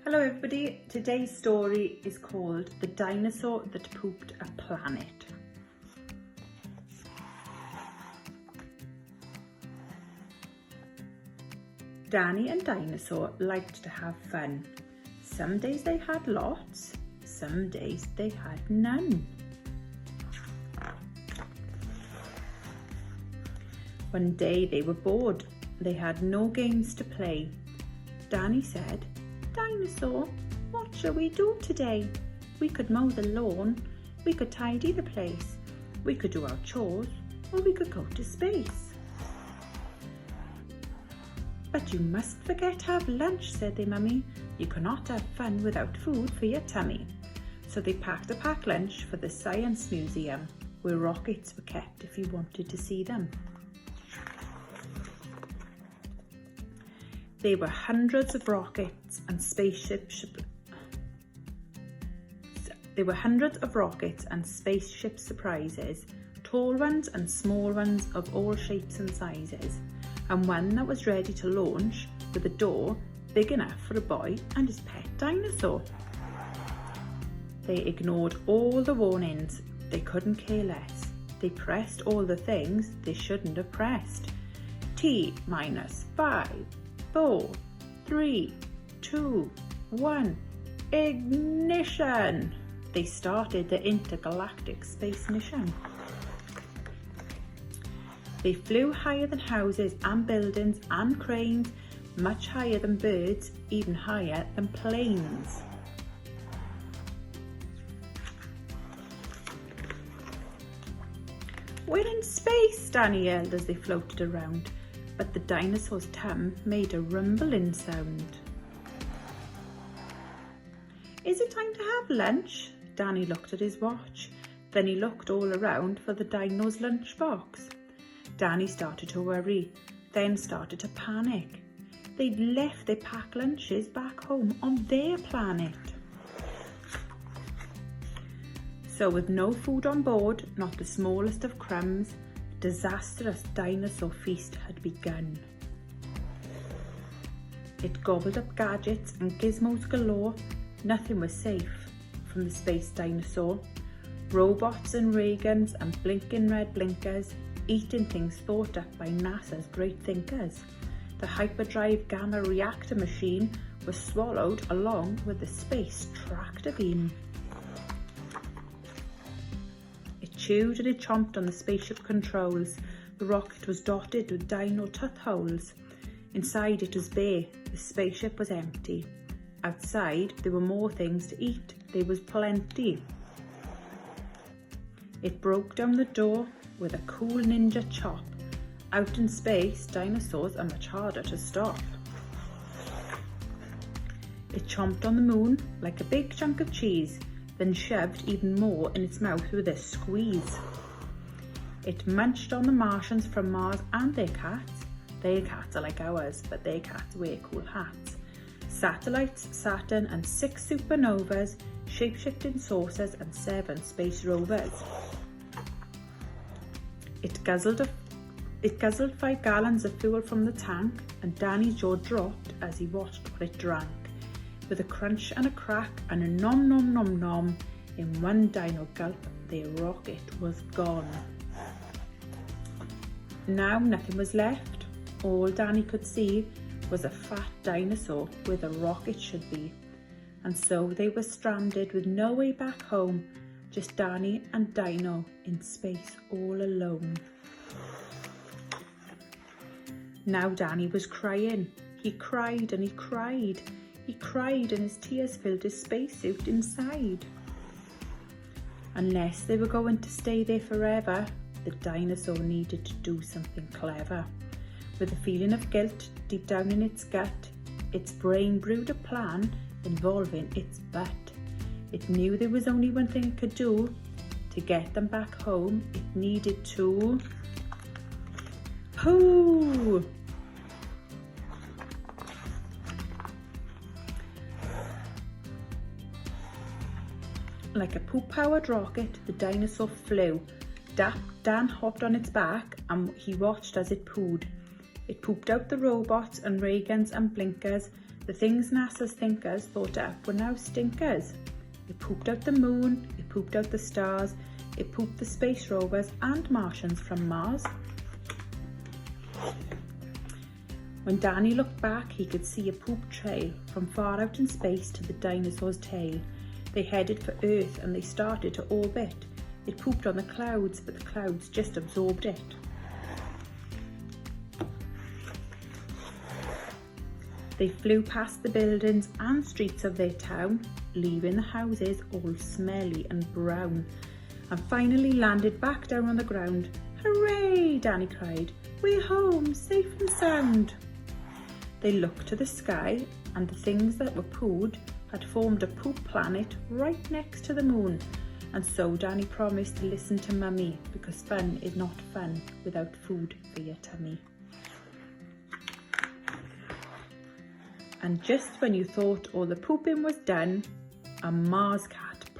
Hello everybody, today's story is called The Dinosaur That Pooped a Planet. Danny and Dinosaur liked to have fun. Some days they had lots, some days they had none. One day they were bored. They had no games to play. Danny said, "Dinosaur, what shall we do today? We could mow the lawn, we could tidy the place, we could do our chores, or we could go to space." "But you must forget to have lunch," said their mummy. "You cannot have fun without food for your tummy." So they packed a packed lunch for the Science Museum, where rockets were kept if you wanted to see them. There were hundreds of rockets and spaceship surprises, tall ones and small ones of all shapes and sizes, and one that was ready to launch with a door big enough for a boy and his pet dinosaur. They ignored all the warnings. They couldn't care less. They pressed all the things they shouldn't have pressed. T-5, 4, 3, 2, 1, ignition! They started the intergalactic space mission. They flew higher than houses and buildings and cranes, much higher than birds, even higher than planes. "We're in space," Danny yelled as they floated around. But the dinosaur's tum made a rumbling sound. "Is it time to have lunch?" Danny looked at his watch. Then he looked all around for the dino's lunchbox. Danny started to worry, then started to panic. They'd left their packed lunches back home on their planet. So with no food on board, not the smallest of crumbs, disastrous dinosaur feast had begun. It gobbled up gadgets and gizmos galore. Nothing was safe from the space dinosaur. Robots and ray guns and blinking red blinkers, eating things thought up by NASA's great thinkers. The hyperdrive gamma reactor machine was swallowed along with the space tractor beam. It chewed and it chomped on the spaceship controls. The rocket was dotted with dino tooth holes. Inside it was bare, the spaceship was empty. Outside there were more things to eat, there was plenty. It broke down the door with a cool ninja chop. Out in space, dinosaurs are much harder to stop. It chomped on the moon like a big chunk of cheese, then shoved even more in its mouth with a squeeze. It munched on the Martians from Mars and their cats. Their cats are like ours, but their cats wear cool hats. Satellites, Saturn and 6 supernovas, shape-shifting saucers and 7 space rovers. It guzzled 5 gallons of fuel from the tank, and Danny's jaw dropped as he watched what it drank. With a crunch and a crack and a nom nom nom nom, in one dino gulp, their rocket was gone. Now nothing was left. All Danny could see was a fat dinosaur where the rocket should be. And so they were stranded with no way back home, just Danny and Dino in space all alone. Now Danny was crying. He cried and he cried. He cried and his tears filled his spacesuit inside. Unless they were going to stay there forever, the dinosaur needed to do something clever. With a feeling of guilt deep down in its gut, its brain brewed a plan involving its butt. It knew there was only one thing it could do. To get them back home, it needed to poo! Like a poop-powered rocket, the dinosaur flew. Dan hopped on its back and he watched as it pooed. It pooped out the robots and ray guns and blinkers, The things NASA's thinkers thought up were now stinkers. It pooped out the moon, it pooped out the stars, it pooped the space rovers and Martians from Mars. When Danny looked back, he could see a poop trail from far out in space to the dinosaur's tail. They headed for Earth and they started to orbit. It pooped on the clouds, but the clouds just absorbed it. They flew past the buildings and streets of their town, leaving the houses all smelly and brown, and finally landed back down on the ground. "Hooray!" Danny cried. "We're home, safe and sound." They looked to the sky, and the things that were pooed had formed a poop planet right next to the moon. And so Danny promised to listen to Mummy, because fun is not fun without food for your tummy. And just when you thought all the pooping was done, a Mars cat